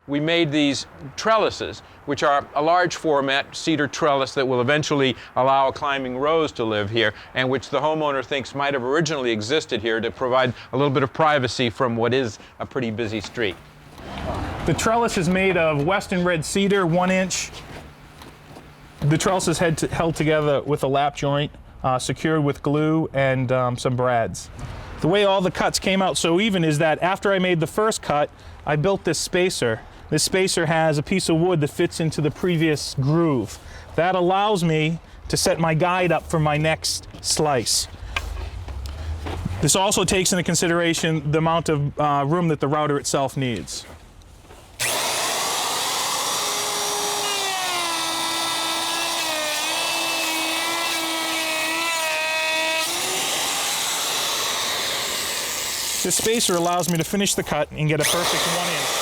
We made these trellises, which are a large format cedar trellis that will eventually allow a climbing rose to live here, and which the homeowner thinks might have originally existed here to provide a little bit of privacy from what is a pretty busy street. The trellis is made of Western red cedar, 1 inch. The trellis is held together with a lap joint, secured with glue and some brads. The way all the cuts came out so even is that after I made the first cut, I built this spacer. This spacer has a piece of wood that fits into the previous groove. That allows me to set my guide up for my next slice. This also takes into consideration the amount of room that the router itself needs. This spacer allows me to finish the cut and get a perfect 1 inch.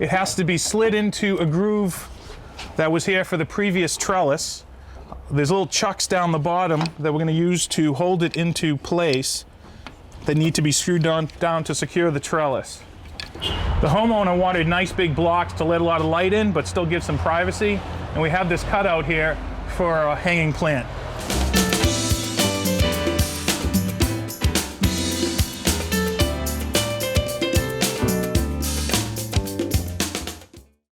It has to be slid into a groove that was here for the previous trellis. There's little chucks down the bottom that we're going to use to hold it into place that need to be screwed down to secure the trellis. The homeowner wanted nice big blocks to let a lot of light in but still give some privacy, and we have this cutout here for a hanging plant.